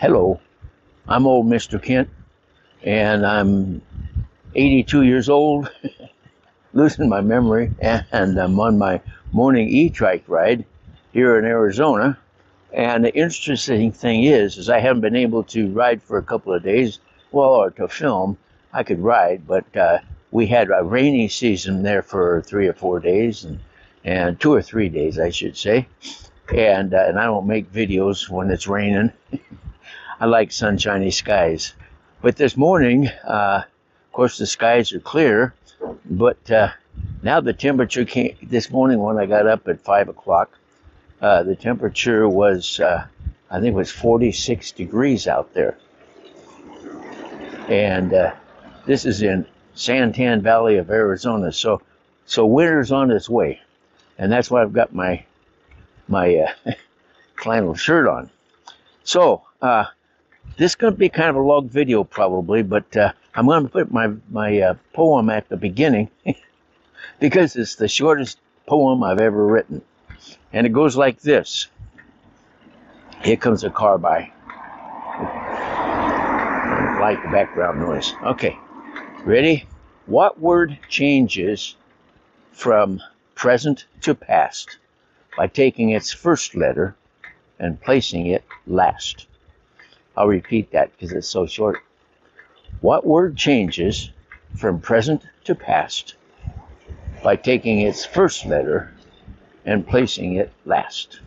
Hello, I'm old Mr. Kent, and I'm 82 years old, losing my memory, and I'm on my morning E-Trike ride here in Arizona. And the interesting thing is I haven't been able to ride for a couple of days. Well, or to film, I could ride, but we had a rainy season there for 3 or 4 days, and 2 or 3 days, I should say. And I don't make videos when it's raining. I like sunshiny skies. But this morning, of course, the skies are clear, but now the temperature came, this morning when I got up at 5 o'clock, the temperature was, I think it was 46 degrees out there. And this is in Santan Valley of Arizona, so winter's on its way. And that's why I've got my flannel shirt on. So, this is going to be kind of a long video probably, but I'm going to put my poem at the beginning because it's the shortest poem I've ever written. And it goes like this. Here comes a car by. I don't like the background noise. Okay, ready? What word changes from present to past by taking its first letter and placing it last? I'll repeat that because it's so short. What word changes from present to past by taking its first letter and placing it last?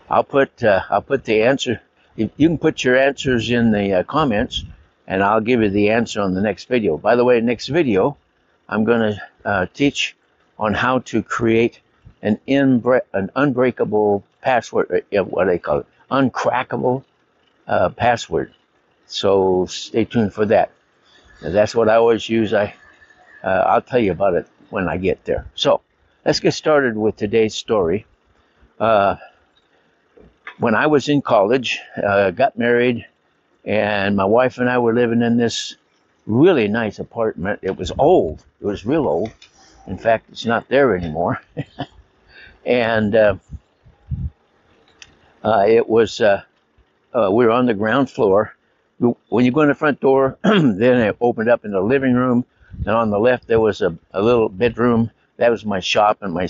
I'll put the answer. You can put your answers in the comments, and I'll give you the answer on the next video. By the way, next video, I'm going to teach on how to create an unbreakable password. What do they call it? Uncrackable password. So stay tuned for that. Now, that's what I always use. I'll tell you about it when I get there. So let's get started with today's story. When I was in college, got married, and my wife and I were living in this really nice apartment. It was old. It was real old. In fact, it's not there anymore. And it was we were on the ground floor. When you go in the front door, then it opened up in the living room. And on the left, there was a little bedroom. That was my shop and my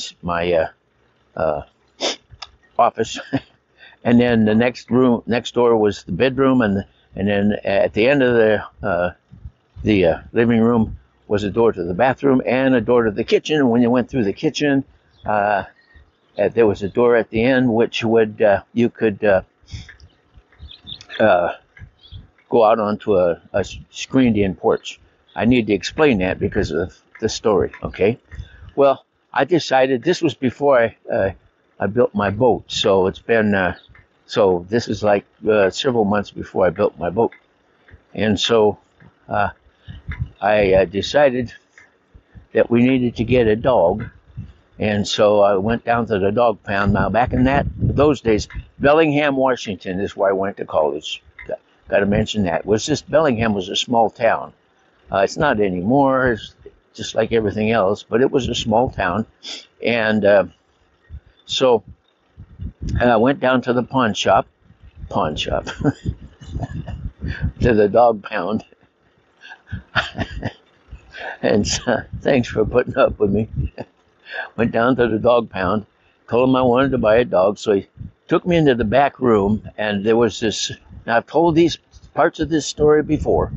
office. And then the next door was the bedroom, and then at the end of the living room was a door to the bathroom and a door to the kitchen. And when you went through the kitchen, there was a door at the end which would you could go out onto a screened-in porch. I need to explain that because of the story. Okay, well, I decided this was before I built my boat, so it's been so this is like several months before I built my boat, and so I decided that we needed to get a dog. And so I went down to the dog pound. Now, back in those days, Bellingham, Washington is where I went to college. Got to mention that. Bellingham was a small town. It's not anymore. It's just like everything else, but it was a small town. And so I went down to the pawn shop, to the dog pound. And so, thanks for putting up with me. Went down to the dog pound, told him I wanted to buy a dog, so he took me into the back room, and there was this. Now, I've told these parts of this story before,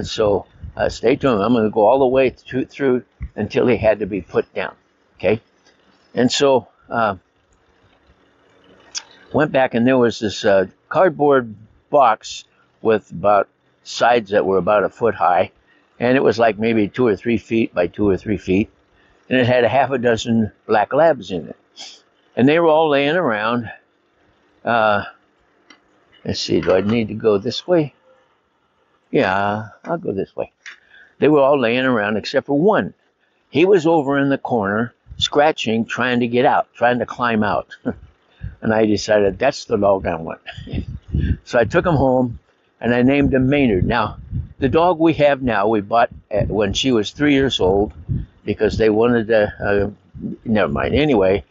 so stay tuned. I'm going to go all the way through until he had to be put down, okay? And so went back, and there was this cardboard box with about sides that were about a foot high, and it was like maybe 2 or 3 feet by 2 or 3 feet. And it had a half a dozen black labs in it. And they were all laying around. Let's see, do I need to go this way? Yeah, I'll go this way. They were all laying around except for one. He was over in the corner, scratching, trying to get out, trying to climb out. And I decided that's the dog I want. So I took him home, and I named him Maynard. Now, the dog we have now, we bought when she was 3 years old, because they wanted to, never mind, anyway,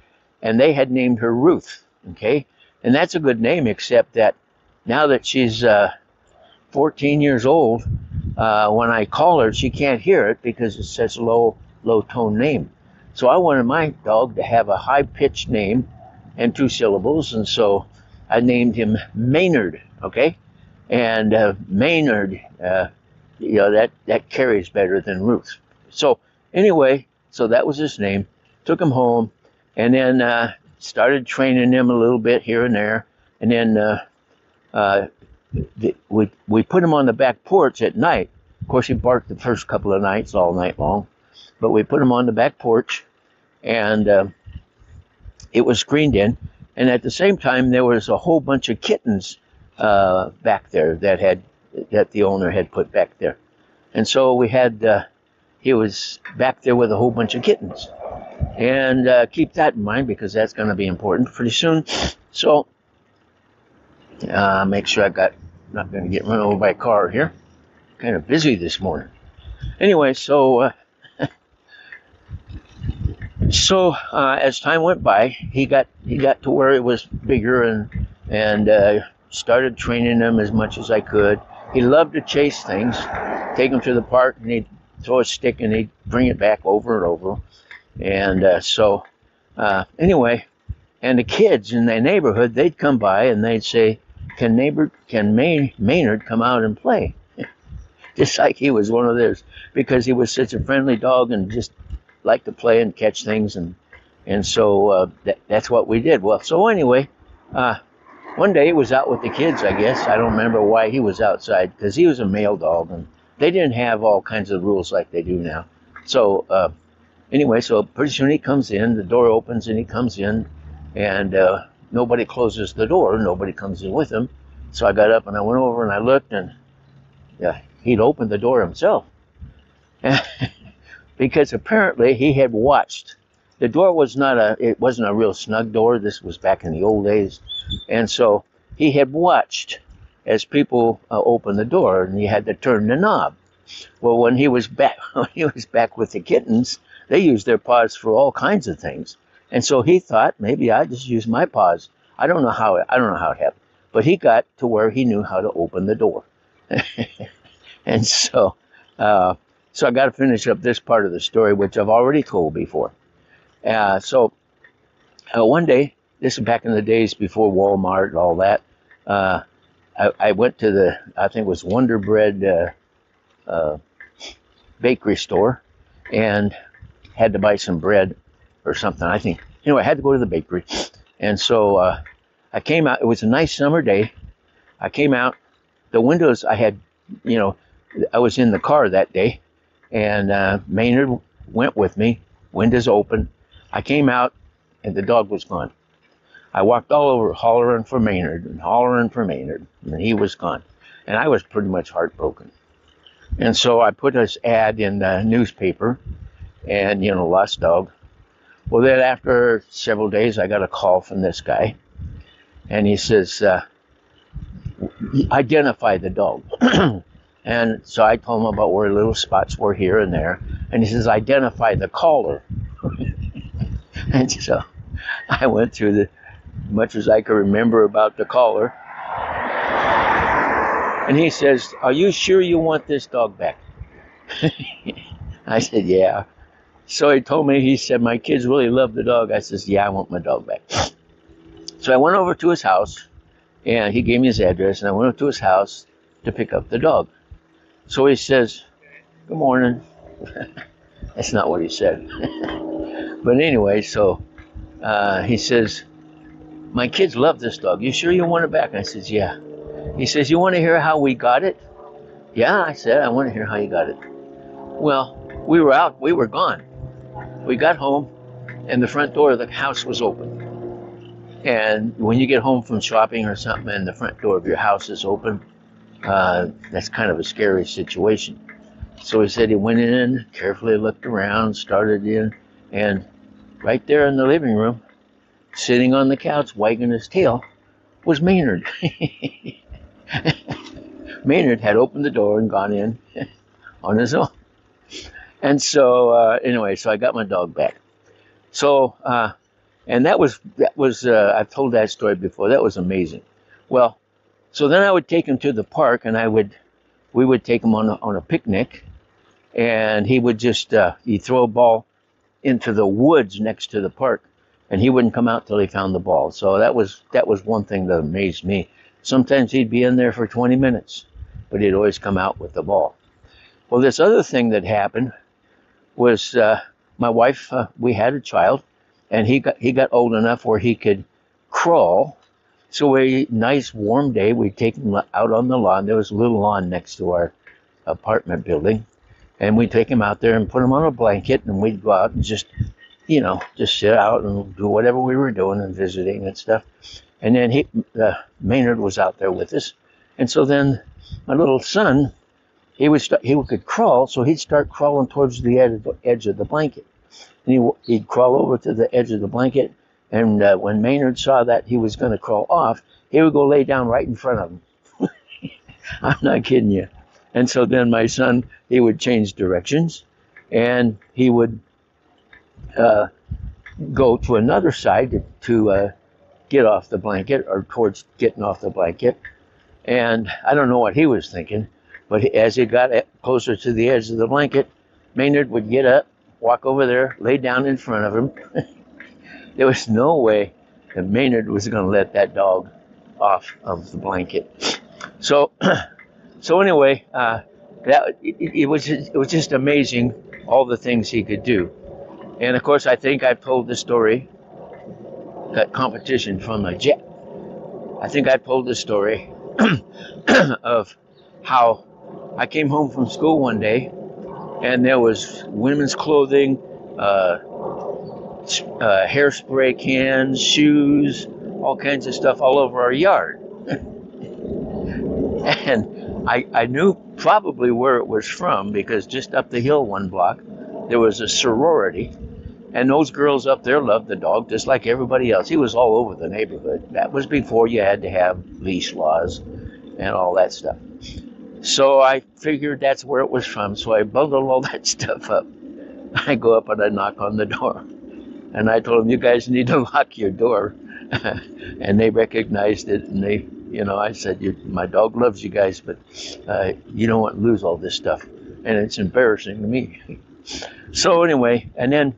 and they had named her Ruth, okay? And that's a good name, except that now that she's 14 years old, when I call her, she can't hear it because it's such a low tone name. So I wanted my dog to have a high-pitched name and 2 syllables, and so I named him Maynard, okay? And Maynard, you know, that carries better than Ruth. So anyway, so that was his name. Took him home, and then started training him a little bit here and there. And then we put him on the back porch at night. Of course, he barked the first couple of nights all night long. But we put him on the back porch, and it was screened in. And at the same time, there was a whole bunch of kittens back there that the owner had put back there. And so we had, he was back there with a whole bunch of kittens. And keep that in mind, because that's going to be important pretty soon. So make sure not going to get run over by a car here. Kind of busy this morning. Anyway, so as time went by, he got to where it was bigger, and started training him as much as I could. He loved to chase things. Take him to the park, and he'd throw a stick, and he'd bring it back over and over. And so anyway, and the kids in the neighborhood, they'd come by and they'd say, "Can Maynard come out and play?" Just like he was one of theirs, because he was such a friendly dog and just liked to play and catch things, and so that's what we did. Well, so anyway, one day he was out with the kids, I guess. I don't remember why he was outside, because he was a male dog, and they didn't have all kinds of rules like they do now. So anyway, so pretty soon he comes in, the door opens, and he comes in, and nobody closes the door, nobody comes in with him. So I got up and I went over and I looked, and yeah, he'd opened the door himself. Because apparently he had watched. The door was it wasn't a real snug door. This was back in the old days. And so he had watched as people opened the door, and he had to turn the knob. Well, when he was back with the kittens, they used their paws for all kinds of things. And so he thought, maybe I just use my paws. I don't know how it happened, but he got to where he knew how to open the door. And so I got to finish up this part of the story, which I've already told before. So one day, this is back in the days before Walmart and all that, I went to I think it was Wonder Bread bakery store, and had to buy some bread or something, I think. Anyway, I had to go to the bakery. And so I came out. It was a nice summer day. I came out. The windows, I was in the car that day, and Maynard went with me, windows open. I came out, and the dog was gone. I walked all over hollering for Maynard, and he was gone. And I was pretty much heartbroken. And so I put this ad in the newspaper, and, lost dog. Well, then after several days, I got a call from this guy, and he says, identify the dog. And so I told him about where little spots were here and there, and he says, identify the caller. And so I went through much as I could remember about the caller. And he says, are you sure you want this dog back? I said, yeah. So he told me, he said, my kids really love the dog. I says, yeah, I want my dog back. So I went over to his house, and he gave me his address, and I went up to his house to pick up the dog. So he says, good morning. That's not what he said. But anyway, so he says, my kids love this dog. You sure you want it back? I says, yeah. He says, you want to hear how we got it? Yeah, I said, I want to hear how you got it. Well, we were gone. We got home, and the front door of the house was open. And when you get home from shopping or something and the front door of your house is open, that's kind of a scary situation. So he said he went in, carefully looked around, started in, and right there in the living room, sitting on the couch, wagging his tail, was Maynard. Maynard had opened the door and gone in on his own. And so, anyway, so I got my dog back. So And that was I've told that story before. That was amazing. Well, so then I would take him to the park, and we would take him on a picnic, and he would just he'd throw a ball into the woods next to the park, and he wouldn't come out till he found the ball. So that was one thing that amazed me. Sometimes he'd be in there for 20 minutes, but he'd always come out with the ball. Well, this other thing that happened was my wife. We had a child, and he got old enough where he could crawl. So a nice warm day, we'd take him out on the lawn. There was a little lawn next to our apartment building, and we'd take him out there and put him on a blanket, and we'd go out and just sit out and do whatever we were doing and visiting and stuff. And then Maynard was out there with us, and so then my little son, he could crawl, so he'd start crawling towards the edge of the blanket, and he'd crawl over to the edge of the blanket. And when Maynard saw that he was going to crawl off, he would go lay down right in front of him. I'm not kidding you. And so then my son, he would change directions, and he would go to another side to get off the blanket, or towards getting off the blanket. And I don't know what he was thinking, but as he got closer to the edge of the blanket, Maynard would get up, walk over there, lay down in front of him. There was no way that Maynard was going to let that dog off of the blanket. So anyway, it was just amazing, all the things he could do. And of course, I think I've told the story, that competition from a jet. I think I told the story of how I came home from school one day, and there was women's clothing, hairspray cans, shoes, all kinds of stuff all over our yard. And I knew probably where it was from, because just up the hill one block, there was a sorority, and those girls up there loved the dog just like everybody else. He was all over the neighborhood. That was before you had to have leash laws and all that stuff. So I figured that's where it was from, so I bundled all that stuff up. I go up and I knock on the door. And I told them, you guys need to lock your door. And they recognized it, and I said, my dog loves you guys, but you don't want to lose all this stuff. And it's embarrassing to me. So anyway, and then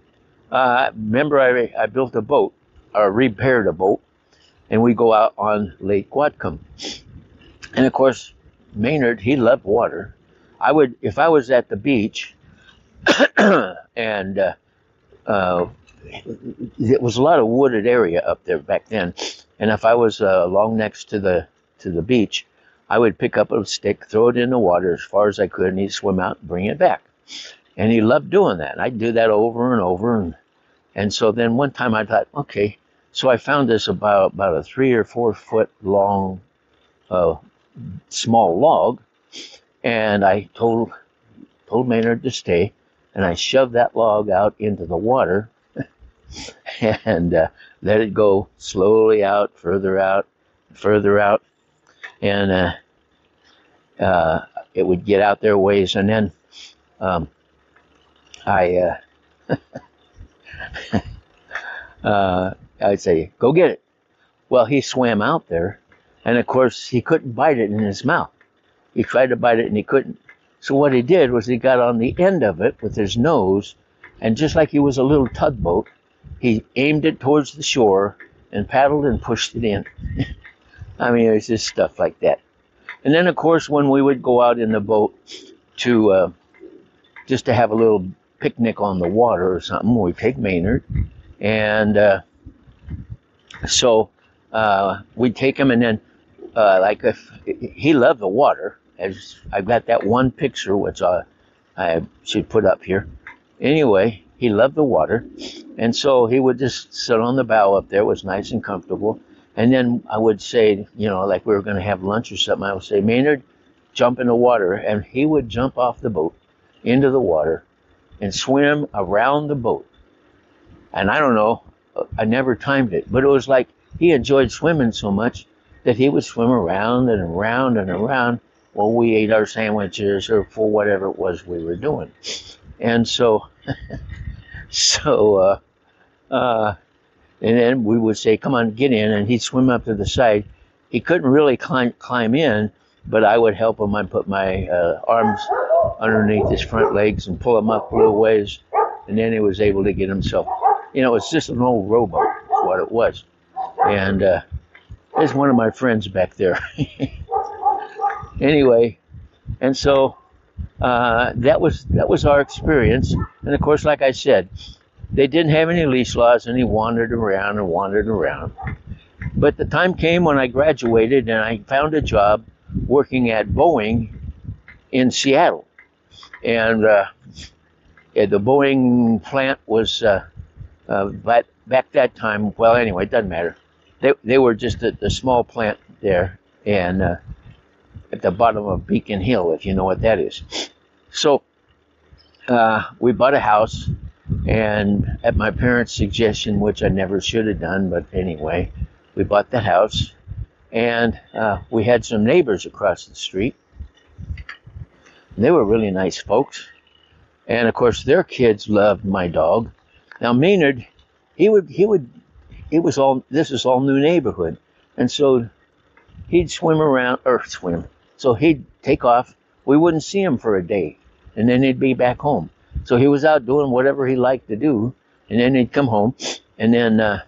remember I built a boat, or repaired a boat, and we go out on Lake Whatcom. And of course, Maynard, he loved water. If I was at the beach, and it was a lot of wooded area up there back then, and if I was along next to the beach, I would pick up a stick, throw it in the water as far as I could, and he'd swim out and bring it back. And he loved doing that. I'd do that over and over, and so then one time I thought, okay, so I found this about a 3 or 4 foot long small log, and I told Maynard to stay, and I shoved that log out into the water and let it go slowly out, further out, and it would get out there ways, and then I'd say, go get it. Well, he swam out there, and of course he couldn't bite it in his mouth. He tried to bite it and he couldn't. So what he did was he got on the end of it with his nose, and just like he was a little tugboat, he aimed it towards the shore and paddled and pushed it in. I mean, it was just stuff like that. And then, of course, when we would go out in the boat to just to have a little picnic on the water or something, we'd take Maynard, and so we'd take him, and then like if he loved the water. As I've got that one picture, which I should put up here. Anyway, he loved the water, and so he would just sit on the bow up there. It was nice and comfortable. And then I would say, like we were going to have lunch or something, I would say, Maynard, jump in the water. And he would jump off the boat into the water and swim around the boat. And I don't know, I never timed it, but it was like he enjoyed swimming so much that he would swim around and around and around while we ate our sandwiches or for whatever it was we were doing. And so And then we would say, come on, get in, and he'd swim up to the side. He couldn't really climb in, but I would help him. I'd put my arms underneath his front legs and pull him up a little ways, and then he was able to get himself. You know, it's just an old rowboat, is what it was. And there's one of my friends back there. Anyway, and so that was our experience. And of course, like I said, they didn't have any leash laws, and he wandered around and wandered around. But the time came when I graduated, and I found a job working at Boeing in Seattle. And the Boeing plant was back that time. Well, anyway, it doesn't matter. They were just a small plant there, and at the bottom of Beacon Hill, if you know what that is. So we bought a house, and at my parents' suggestion, which I never should have done, but anyway, we bought the house, and we had some neighbors across the street. They were really nice folks, and of course their kids loved my dog. Now Maynard, this was all new neighborhood, and so he'd swim. So he'd take off. We wouldn't see him for a day, and then he'd be back home. So he was out doing whatever he liked to do, and then he'd come home, and then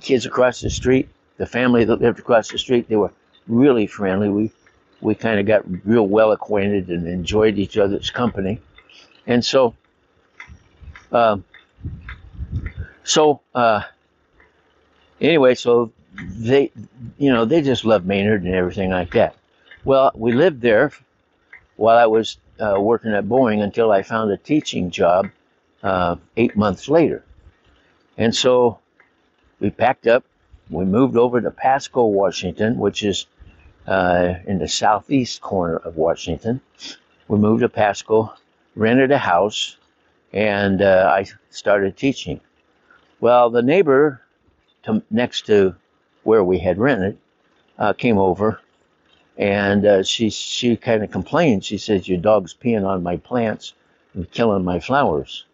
kids across the street, the family that lived across the street, they were really friendly. We kind of got real well acquainted and enjoyed each other's company. And so anyway, so they just loved Maynard and everything like that. Well, we lived there while I was working at Boeing until I found a teaching job 8 months later. And so we packed up, we moved over to Pasco, Washington, which is in the southeast corner of Washington. We moved to Pasco, rented a house, and I started teaching. Well, the neighbor next to where we had rented came over, and she kind of complained. She said, "Your dog's peeing on my plants and killing my flowers."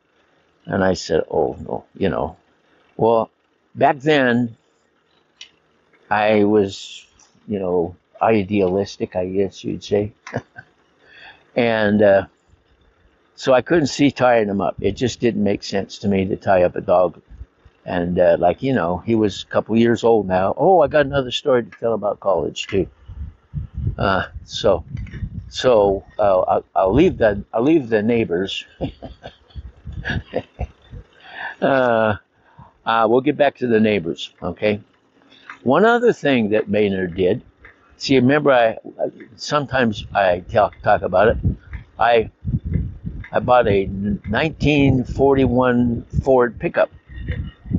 And I said, "Oh, no, Well, back then, I was, idealistic, I guess you'd say. And so I couldn't see tying him up. It just didn't make sense to me to tie up a dog. And he was a couple years old now. Oh, I got another story to tell about college too. So I'll leave the neighbors. We'll get back to the neighbors, okay? One other thing that Maynard did. See, remember, sometimes I talk about it. I bought a 1941 Ford pickup,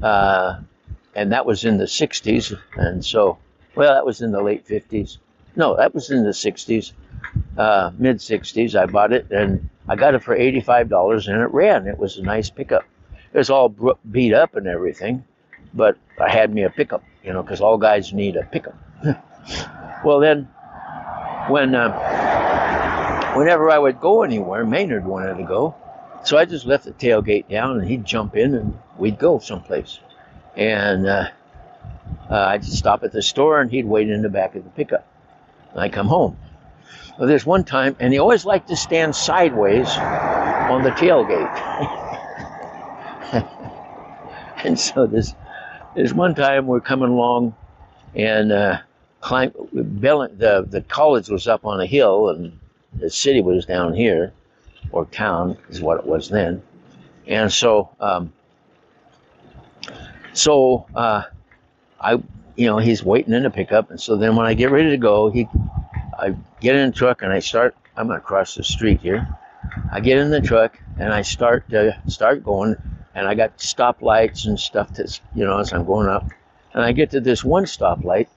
and that was in the 60s. And so, that was in the late 50s. No, that was in the 60s, mid 60s. I bought it, and I got it for $85, and it ran. It was a nice pickup. It was all beat up and everything, but I had me a pickup, because all guys need a pickup. Well, then, whenever I would go anywhere, Maynard wanted to go, so I just left the tailgate down, and he'd jump in, and we'd go someplace. And I'd stop at the store, and he'd wait in the back of the pickup. And I'd come home. Well, there's one time, and he always liked to stand sideways on the tailgate. And so there's one time we're coming along, and the college was up on a hill, and the city was down here, or town is what it was then. And so he's waiting in the pickup, and so then when I get ready to go, I get in the truck and I'm gonna cross the street here. I get in the truck and I start going, and I got stoplights and stuff as I'm going up. And I get to this one stoplight,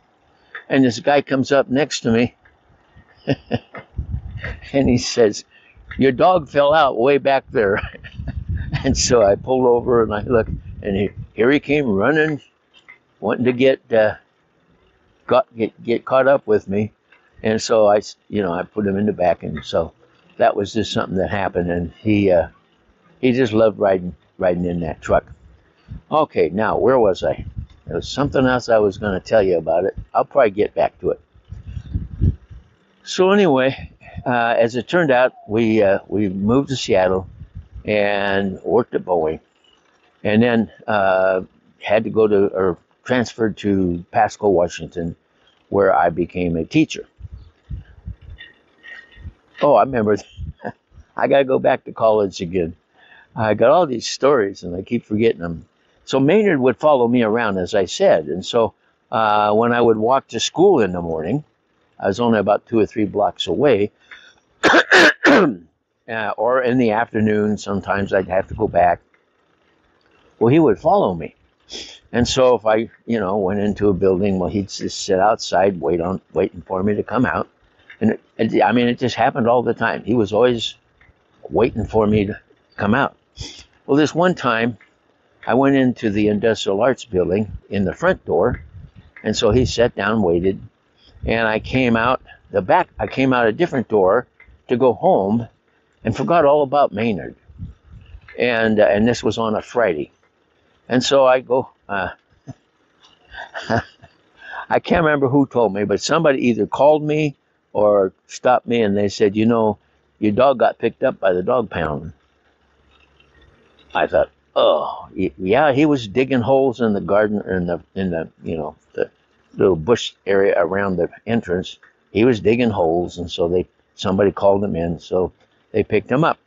and this guy comes up next to me, and he says, "Your dog fell out way back there." And so I pulled over and I looked, and here he came running, wanting to get caught up with me. And so I put him in the back, and so that was just something that happened. And he just loved riding in that truck. Okay, now where was I? There was something else I was going to tell you about it. I'll probably get back to it. So anyway, as it turned out, we moved to Seattle and worked at Boeing, and then had to go to or transferred to Pasco, Washington, where I became a teacher. Oh, I remember. I got to go back to college again. I got all these stories, and I keep forgetting them. So Maynard would follow me around, as I said, and so when I would walk to school in the morning, I was only about 2 or 3 blocks away. Or in the afternoon, sometimes I'd have to go back. Well, he would follow me. And so if I, went into a building, well, he'd just sit outside, waiting for me to come out. And it just happened all the time. He was always waiting for me to come out. Well, this one time, I went into the industrial arts building in the front door. And so he sat down, waited. And I came out the back. I came out a different door to go home and forgot all about Maynard. And this was on a Friday. And so I go, I can't remember who told me, but somebody either called me or stopped me and they said, your dog got picked up by the dog pound. I thought, oh, yeah, he was digging holes in the garden, in the the little bush area around the entrance. He was digging holes, and so somebody called him in, so they picked him up.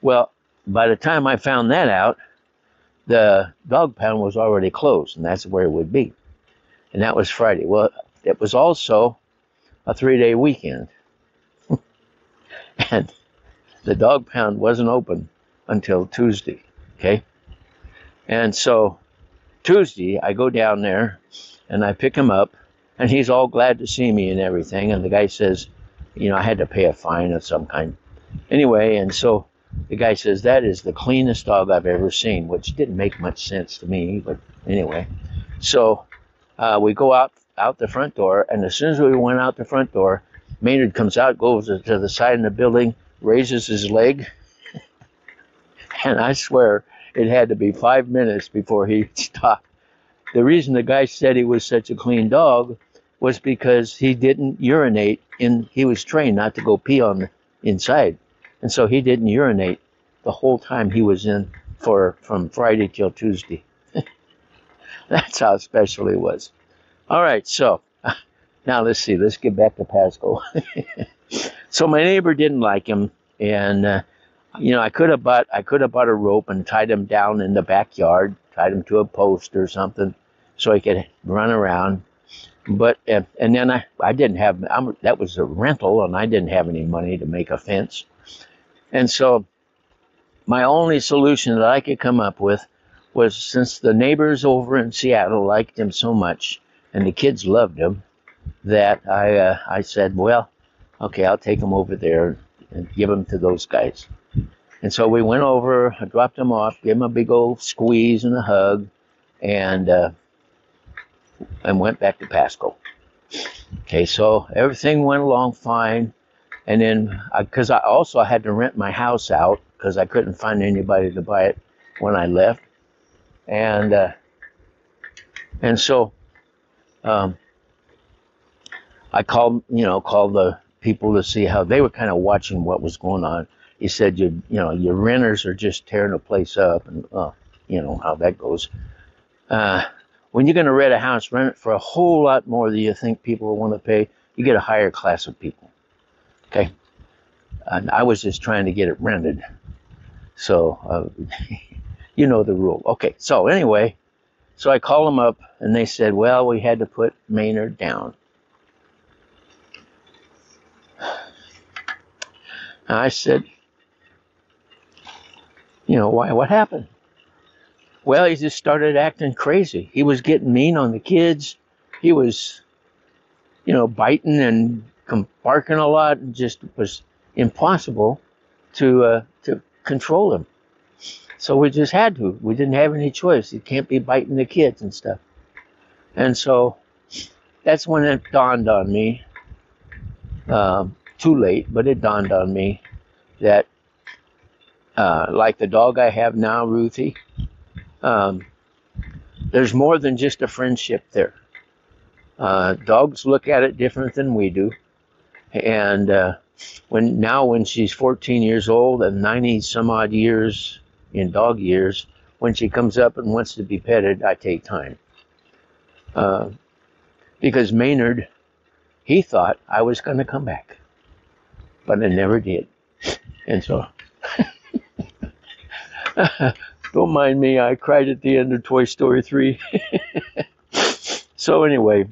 Well, by the time I found that out, the dog pound was already closed, and that's where it would be. And that was Friday. Well, it was also a 3-day weekend. And the dog pound wasn't open until Tuesday, okay? And so Tuesday, I go down there, and I pick him up, and he's all glad to see me and everything. And the guy says, I had to pay a fine of some kind. Anyway, and so the guy says, that is the cleanest dog I've ever seen, which didn't make much sense to me, but anyway. So we go out the front door, and as soon as we went out the front door, Maynard comes out, goes to the side of the building, raises his leg, and I swear it had to be 5 minutes before he stopped. The reason the guy said he was such a clean dog was because he didn't urinate he was trained not to go pee on the inside. And so he didn't urinate the whole time he was in from Friday till Tuesday. That's how special he was. All right, so now let's get back to Pasco. So my neighbor didn't like him, and I could have bought a rope and tied him down in the backyard, tied him to a post or something, so he could run around. But and then I didn't have that was a rental, and I didn't have any money to make a fence. And so my only solution that I could come up with was, since the neighbors over in Seattle liked him so much and the kids loved him, that I said, well, okay, I'll take him over there and give him to those guys. And so we went over, I dropped him off, gave him a big old squeeze and a hug, and went back to Pasco. Okay, so everything went along fine. And then, because I also had to rent my house out because I couldn't find anybody to buy it when I left. And so I called the people to see how they were kind of watching what was going on. He said, your renters are just tearing the place up, and how that goes. When you're going to rent a house, rent it for a whole lot more than you think people will want to pay. You get a higher class of people. Okay, and I was just trying to get it rented, so you know the rule. Okay, so anyway, so I called them up, and they said, well, we had to put Maynard down. And I said, why? What happened? Well, he just started acting crazy. He was getting mean on the kids. He was, biting and barking a lot, and just was impossible to control him. So we just had to. We didn't have any choice. You can't be biting the kids and stuff. And so that's when it dawned on me, too late, but it dawned on me that like the dog I have now, Ruthie, there's more than just a friendship there. Dogs look at it different than we do. And when she's 14 years old and 90 some odd years in dog years, when she comes up and wants to be petted, I take time. Because Maynard, he thought I was going to come back, but I never did. And so, don't mind me, I cried at the end of Toy Story 3. So anyway,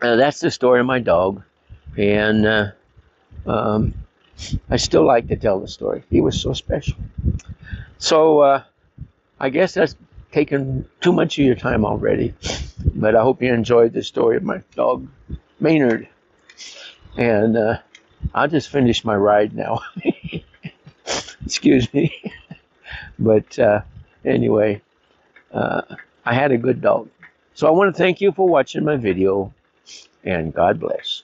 that's the story of my dog. And I still like to tell the story. He was so special. So I guess that's taken too much of your time already. But I hope you enjoyed the story of my dog, Maynard. And I'll just finish my ride now. Excuse me. But anyway, I had a good dog. So I want to thank you for watching my video, and God bless.